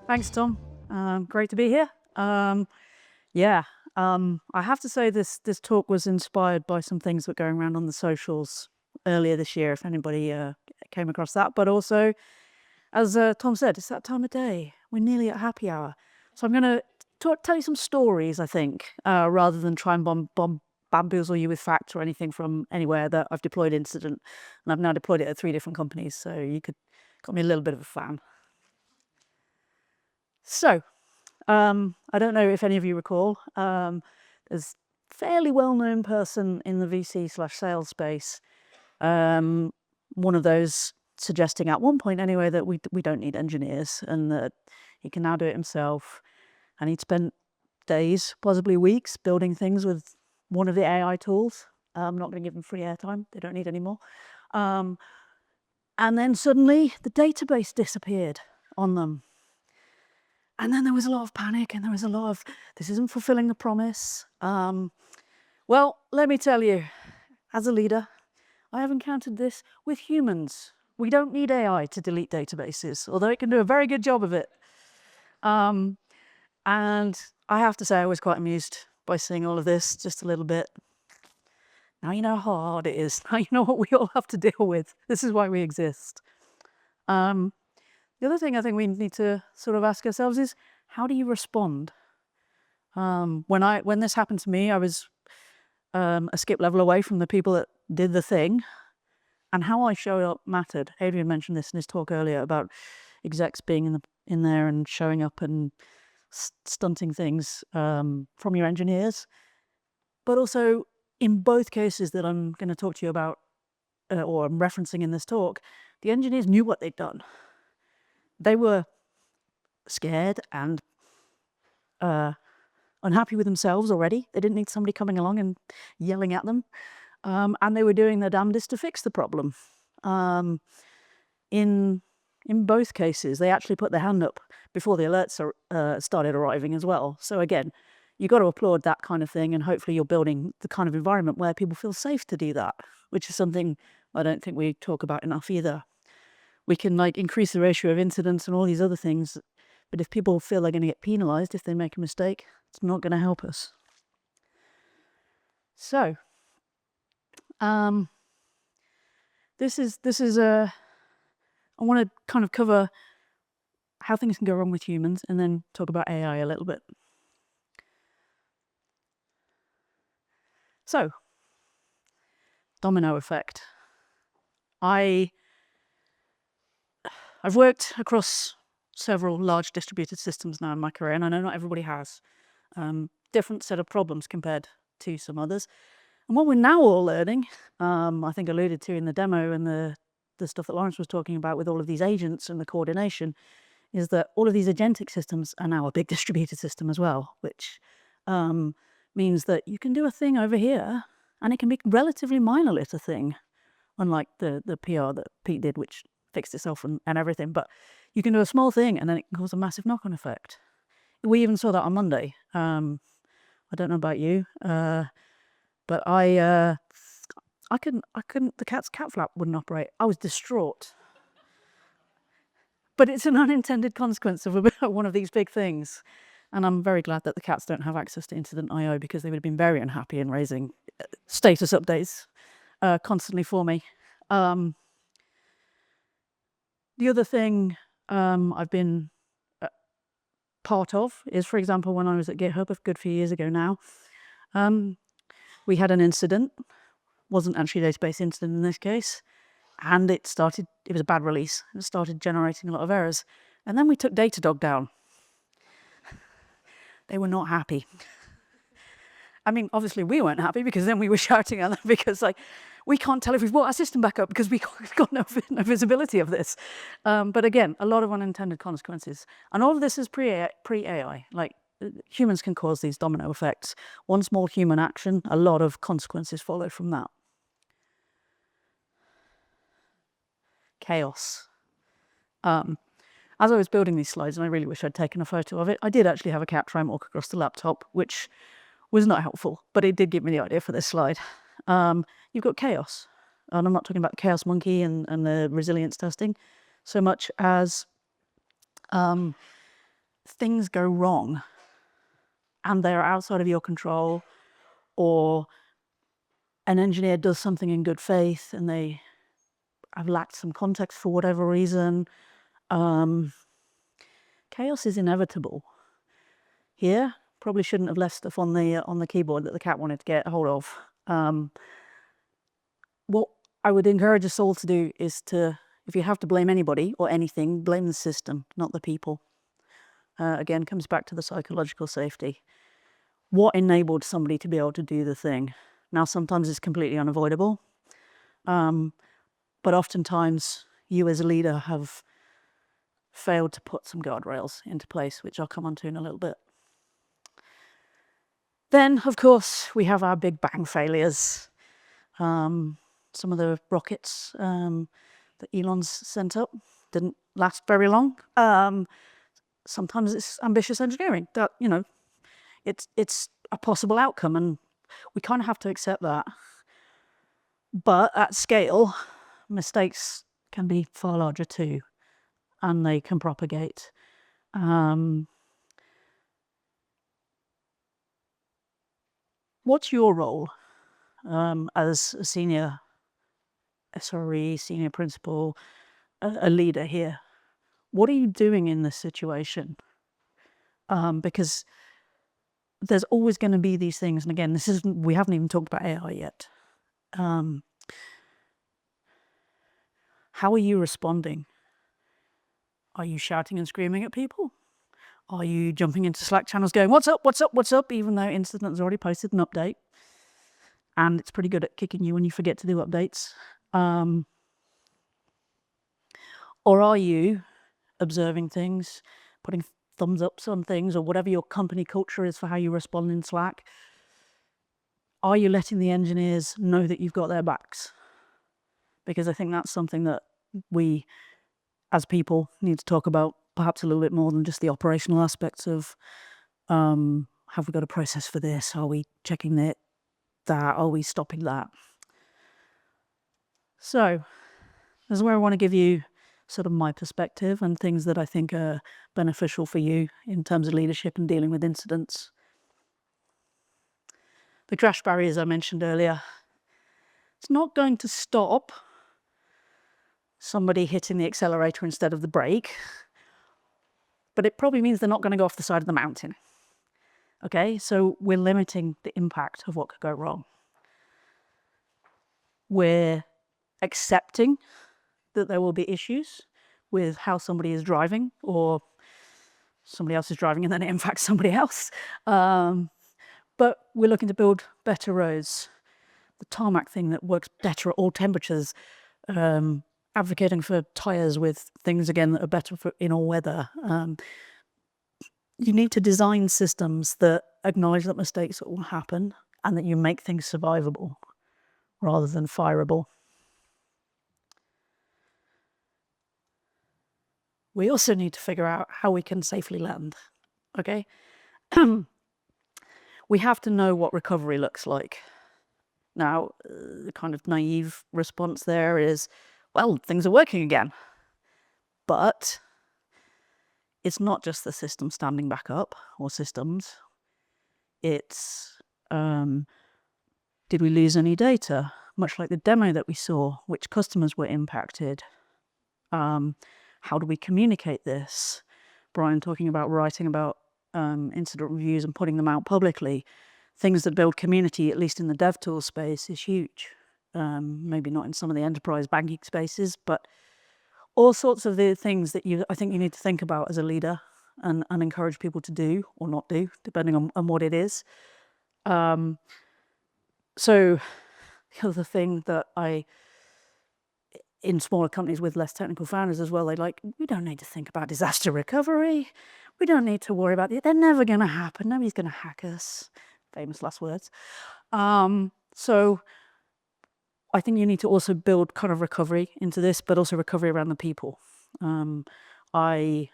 Thanks, Tom. Great to be here. Yeah, I have to say this talk was inspired by some things that were going around on the socials earlier this year, if anybody came across that. But also, as Tom said, it's that time of day. We're nearly at happy hour. So I'm going to tell you some stories, I think, rather than try and bamboozle you with facts or anything from anywhere that I've deployed incident. And I've now deployed it at 3 different companies, so you got me a little bit of a fan. So, I don't know if any of you recall, there's a fairly well-known person in the VC/sales space, one of those suggesting at one point anyway that we don't need engineers and that he can now do it himself. And he'd spent days, possibly weeks, building things with one of the AI tools. I'm not going to give them free airtime. They don't need any more. And then suddenly the database disappeared on them. And then there was a lot of panic and there was a lot of, this isn't fulfilling the promise. Well, let me tell you, as a leader, I have encountered this with humans. We don't need AI to delete databases, although it can do a very good job of it. And I have to say I was quite amused by seeing all of this just a little bit. Now you know how hard it is. Now you know what we all have to deal with. This is why we exist. The other thing I think we need to sort of ask ourselves is, how do you respond? When this happened to me, I was a skip level away from the people that did the thing, and how I showed up mattered. Adrian mentioned this in his talk earlier about execs being in there and showing up and stunting things from your engineers. But also, in both cases that I'm going to talk to you about, or I'm referencing in this talk, the engineers knew what they'd done. They were scared and unhappy with themselves already. They didn't need somebody coming along and yelling at them. And they were doing their damnedest to fix the problem. In both cases, they actually put their hand up before the alerts started arriving as well. So again, you've got to applaud that kind of thing, and hopefully you're building the kind of environment where people feel safe to do that, which is something I don't think we talk about enough either. We can increase the ratio of incidents and all these other things, but if people feel they're going to get penalized if they make a mistake, it's not going to help us. So, this is I want to kind of cover how things can go wrong with humans and then talk about AI a little bit. So, domino effect. I've worked across several large distributed systems now in my career, and I know not everybody has. Different set of problems compared to some others. And what we're now all learning, I think alluded to in the demo and the stuff that Lawrence was talking about with all of these agents and the coordination, is that all of these agentic systems are now a big distributed system as well, which means that you can do a thing over here and it can be a relatively minor little thing, unlike the PR that Pete did, which fixed itself and everything. But you can do a small thing and then it can cause a massive knock-on effect. We even saw that on Monday. I don't know about you, but I couldn't, the cat flap wouldn't operate. I was distraught. But it's an unintended consequence of one of these big things. And I'm very glad that the cats don't have access to Incident.io, because they would have been very unhappy in raising status updates constantly for me. The other thing I've been part of is, for example, when I was at GitHub a good few years ago now, we had an incident. Wasn't actually a database incident in this case. And it was a bad release. It started generating a lot of errors. And then we took Datadog down. They were not happy. I mean, obviously we weren't happy, because then we were shouting at them because we can't tell if we've brought our system back up because we've got no visibility of this. But again, a lot of unintended consequences. And all of this is pre-AI. Humans can cause these domino effects. One small human action, a lot of consequences follow from that. Chaos. As I was building these slides, and I really wish I'd taken a photo of it, I did actually have a cat try and walk across the laptop, which was not helpful, but it did give me the idea for this slide. You've got chaos. And I'm not talking about Chaos Monkey and the resilience testing so much as things go wrong and they're outside of your control, or an engineer does something in good faith and they have lacked some context for whatever reason, chaos is inevitable. Here, probably shouldn't have left stuff on the keyboard that the cat wanted to get hold of. What I would encourage us all to do is to, if you have to blame anybody or anything, blame the system, not the people. Again, comes back to the psychological safety. What enabled somebody to be able to do the thing? Now, sometimes it's completely unavoidable, but oftentimes you as a leader have failed to put some guardrails into place, which I'll come on to in a little bit. Then, of course, we have our big bang failures. Some of the rockets that Elon's sent up didn't last very long. Sometimes it's ambitious engineering that, it's a possible outcome, and we kind of have to accept that. But at scale, mistakes can be far larger too, and they can propagate. What's your role as a senior SRE, senior principal, a leader here? What are you doing in this situation? Because there's always going to be these things, and again, we haven't even talked about AI yet. How are you responding? Are you shouting and screaming at people? Are you jumping into Slack channels going, what's up, what's up, what's up, even though Incident's already posted an update? And it's pretty good at kicking you when you forget to do updates. Or are you observing things, putting thumbs ups on things, or whatever your company culture is for how you respond in Slack? Are you letting the engineers know that you've got their backs? Because I think that's something that we, as people, need to talk about perhaps a little bit more than just the operational aspects of, have we got a process for this? Are we checking that? Are we stopping that? So this is where I want to give you sort of my perspective and things that I think are beneficial for you in terms of leadership and dealing with incidents. The crash barriers I mentioned earlier, it's not going to stop somebody hitting the accelerator instead of the brake, but it probably means they're not going to go off the side of the mountain. Okay, so we're limiting the impact of what could go wrong. We're accepting that there will be issues with how somebody is driving, or somebody else is driving and then it impacts somebody else. But we're looking to build better roads. The tarmac thing that works better at all temperatures, advocating for tyres with things, again, that are better in all weather. You need to design systems that acknowledge that mistakes will happen and that you make things survivable rather than fireable. We also need to figure out how we can safely land, okay? We have to know what recovery looks like. Now, the kind of naive response there is, well, things are working again. But it's not just the system standing back up, or systems. It's, did we lose any data? Much like the demo that we saw, which customers were impacted? How do we communicate this? Brian talking about writing about incident reviews and putting them out publicly. Things that build community, at least in the dev tool space, is huge. Maybe not in some of the enterprise banking spaces, but all sorts of the things that I think you need to think about as a leader and encourage people to do or not do, depending on what it is. So the other thing that in smaller companies with less technical founders as well, we don't need to think about disaster recovery. We don't need to worry about it. They're never going to happen. Nobody's going to hack us. Famous last words. So I think you need to also build kind of recovery into this, but also recovery around the people. I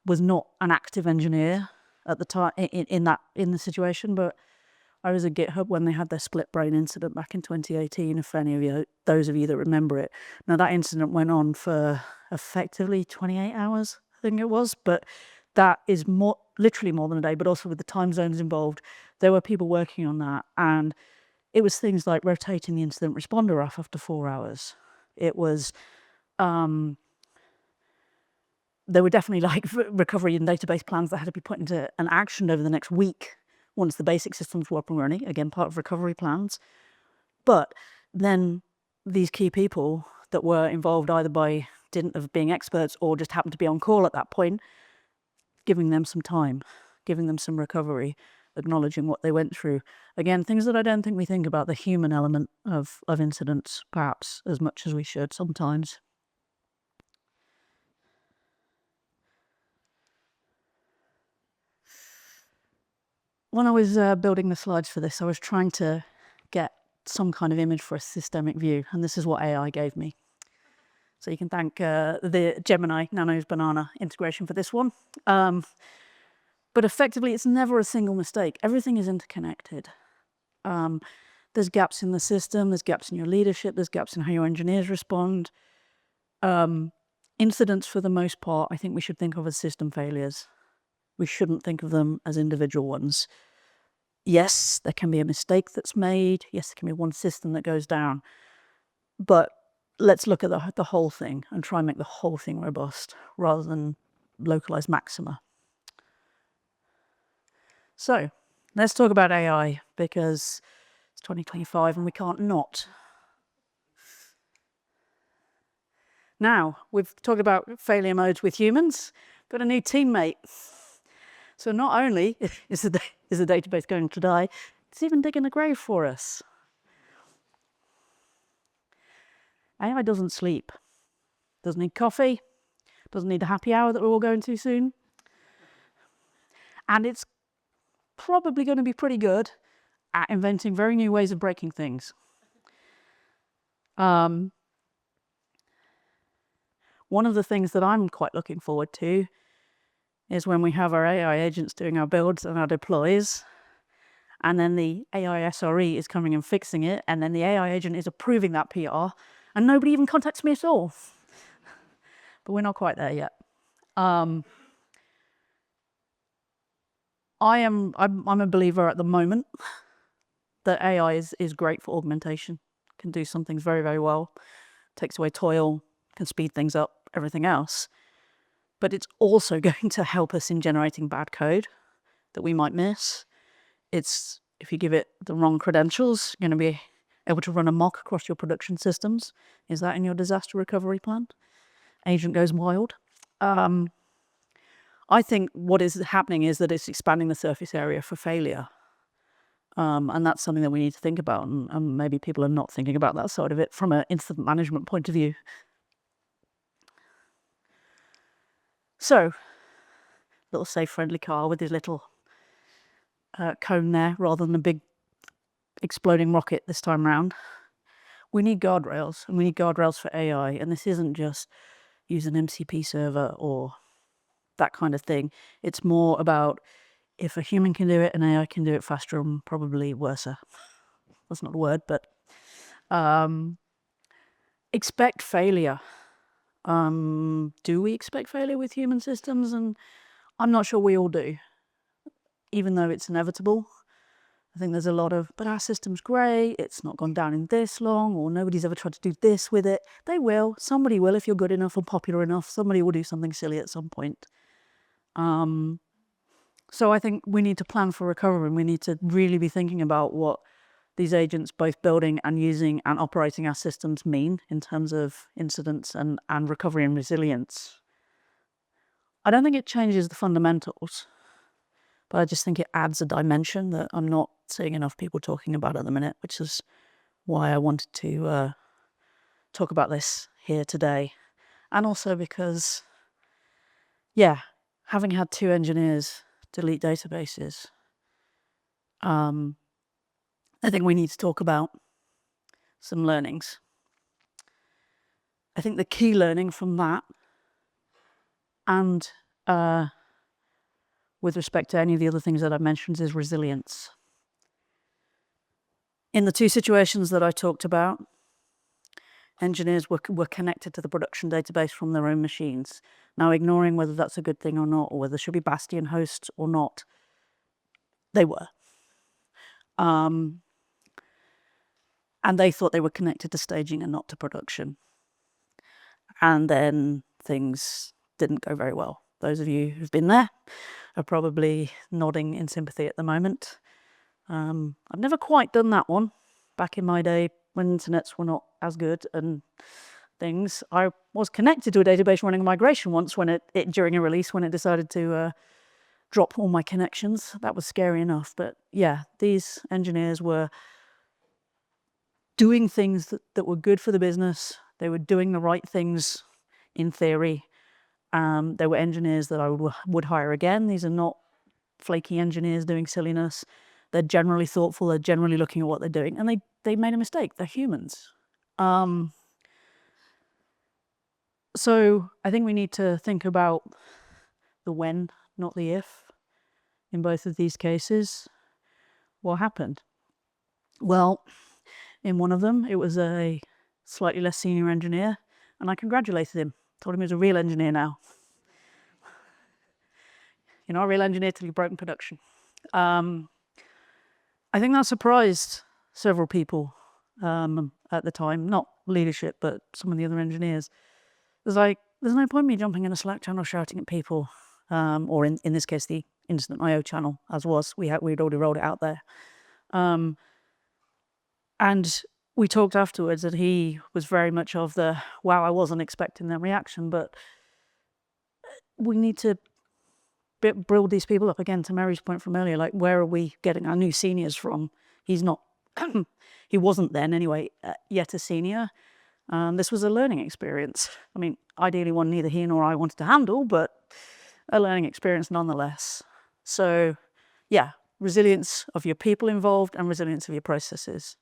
was not an active engineer at the time in the situation, but I was at GitHub when they had their split brain incident back in 2018, if those of you that remember it. Now, that incident went on for effectively 28 hours, I think it was, but that is literally more than a day, but also with the time zones involved, there were people working on that, and it was things like rotating the incident responder off after 4 hours. It was there were definitely like recovery and database plans that had to be put into an action over the next week once the basic systems were up and running, again part of recovery plans. But then these key people that were involved either by dint of being experts or just happened to be on call at that point, giving them some time, giving them some recovery, acknowledging what they went through. Again, things that I don't think we think about, the human element of incidents perhaps as much as we should sometimes. When I was building the slides for this, I was trying to get some kind of image for a systemic view, and this is what AI gave me. So you can thank the Gemini Nano's Banana integration for this one. But effectively, it's never a single mistake. Everything is interconnected. There's gaps in the system, there's gaps in your leadership, there's gaps in how your engineers respond. Incidents, for the most part, I think we should think of as system failures. We shouldn't think of them as individual ones. Yes, there can be a mistake that's made. Yes, there can be one system that goes down. But let's look at the whole thing and try and make the whole thing robust rather than localized maxima. So let's talk about AI, because it's 2025 and we can't not. Now, we've talked about failure modes with humans, got a new teammate. So not only is the database going to die, it's even digging a grave for us. AI doesn't sleep, doesn't need coffee, doesn't need a happy hour that we're all going to soon. And it's probably going to be pretty good at inventing very new ways of breaking things. One of the things that I'm quite looking forward to is when we have our AI agents doing our builds and our deploys, and then the AI SRE is coming and fixing it, and then the AI agent is approving that PR, and nobody even contacts me at all. But we're not quite there yet. I'm a believer at the moment that AI is great for augmentation, can do some things very, very well, takes away toil, can speed things up, everything else. But it's also going to help us in generating bad code that we might miss. It's, if you give it the wrong credentials, you're going to be able to run a mock across your production systems. Is that in your disaster recovery plan? Agent goes wild. I think what is happening is that it's expanding the surface area for failure. And that's something that we need to think about, and maybe people are not thinking about that side of it from an incident management point of view. So, little safe friendly car with his little cone there rather than a big exploding rocket this time round. We need guardrails, and we need guardrails for AI, and this isn't just use an MCP server or that kind of thing. It's more about if a human can do it, an AI can do it faster and probably worse. That's not a word, but expect failure. Do we expect failure with human systems? And I'm not sure we all do, even though it's inevitable. I think there's a lot of, but our system's great, it's not gone down in this long, or nobody's ever tried to do this with it. They will. Somebody will if you're good enough or popular enough. Somebody will do something silly at some point. So I think we need to plan for recovery, and we need to really be thinking about what these agents, both building and using and operating our systems, mean in terms of incidents and recovery and resilience. I don't think it changes the fundamentals, but I just think it adds a dimension that I'm not seeing enough people talking about at the minute, which is why I wanted to talk about this here today. And also because, yeah, having had 2 engineers delete databases, I think we need to talk about some learnings. I think the key learning from that, and with respect to any of the other things that I've mentioned, is resilience. In the 2 situations that I talked about, engineers were connected to the production database from their own machines. Now, ignoring whether that's a good thing or not, or whether there should be Bastion hosts or not, they were. And they thought they were connected to staging and not to production. And then things didn't go very well. Those of you who've been there are probably nodding in sympathy at the moment. I've never quite done that one. Back in my day, when internets were not as good and things, I was connected to a database running a migration once when it during a release when it decided to drop all my connections. That was scary enough. But yeah, these engineers were doing things that were good for the business. They were doing the right things in theory. They were engineers that I would hire again. These are not flaky engineers doing silliness. They're generally thoughtful. They're generally looking at what they're doing. And they made a mistake. They're humans. So I think we need to think about the when, not the if, in both of these cases. What happened? Well, in one of them, it was a slightly less senior engineer, and I congratulated him. Told him he was a real engineer now. You're not a real engineer till you've broken production. I think that surprised several people at the time, not leadership, but some of the other engineers. It was like, there's no point in me jumping in a Slack channel shouting at people, or in this case, the Incident IO channel, as was. We'd already rolled it out there. And we talked afterwards that he was very much of the, wow, I wasn't expecting that reaction, but we need to build these people up again, to Mary's point from earlier, like, where are we getting our new seniors from? He's not, he wasn't then anyway, yet a senior. This was a learning experience. I mean, ideally one neither he nor I wanted to handle, but a learning experience nonetheless. So yeah, resilience of your people involved and resilience of your processes.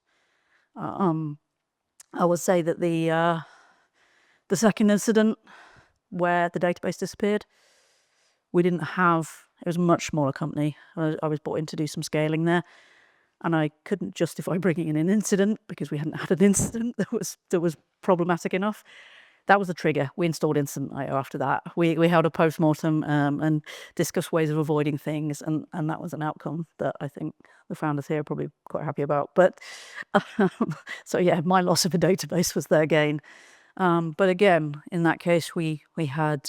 I would say that the second incident where the database disappeared, we didn't have, it was a much smaller company. I was brought in to do some scaling there, and I couldn't justify bringing in an incident because we hadn't had an incident that was problematic enough. That was the trigger. We installed Incident IO after that. We held a post-mortem and discussed ways of avoiding things, and that was an outcome that I think the founders here are probably quite happy about. But so yeah, my loss of a database was their gain. But again, in that case, we had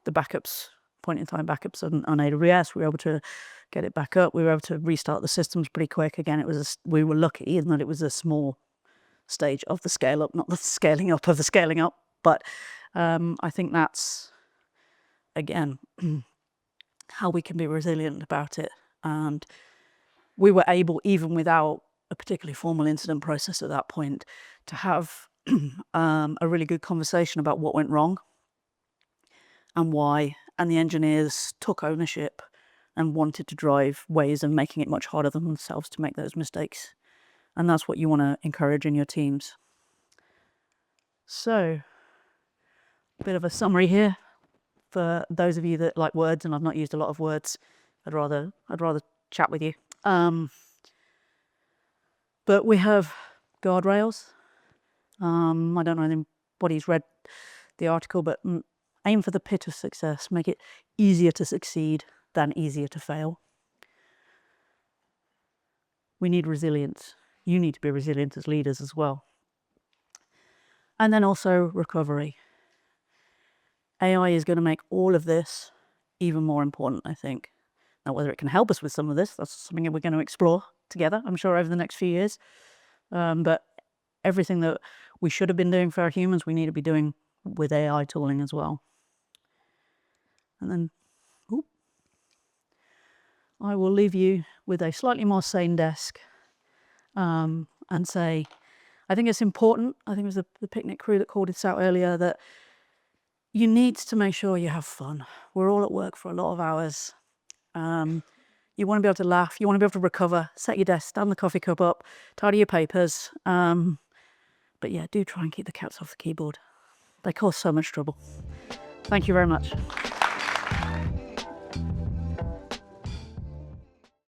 the backups, point-in-time backups on AWS. We were able to get it back up. We were able to restart the systems pretty quick. Again, we were lucky in that it was a small stage of the scale up, not the scaling up of the scaling up. But I think that's, again, how we can be resilient about it. And we were able, even without a particularly formal incident process at that point, to have a really good conversation about what went wrong and why. And the engineers took ownership and wanted to drive ways of making it much harder than themselves to make those mistakes. And that's what you want to encourage in your teams. So, a bit of a summary here for those of you that like words, and I've not used a lot of words. I'd rather chat with you. But we have guardrails. I don't know anybody's read the article, but aim for the pit of success. Make it easier to succeed than easier to fail. We need resilience. You need to be resilient as leaders as well. And then also recovery. AI is going to make all of this even more important, I think. Now, whether it can help us with some of this, that's something that we're going to explore together, I'm sure, over the next few years. But everything that we should have been doing for our humans, we need to be doing with AI tooling as well. And then, I will leave you with a slightly more sane desk. And say, I think it's important, I think it was the picnic crew that called this out earlier, that you need to make sure you have fun. We're all at work for a lot of hours. You want to be able to laugh, you want to be able to recover, set your desk, stand the coffee cup up, tidy your papers. But yeah, do try and keep the cats off the keyboard. They cause so much trouble. Thank you very much.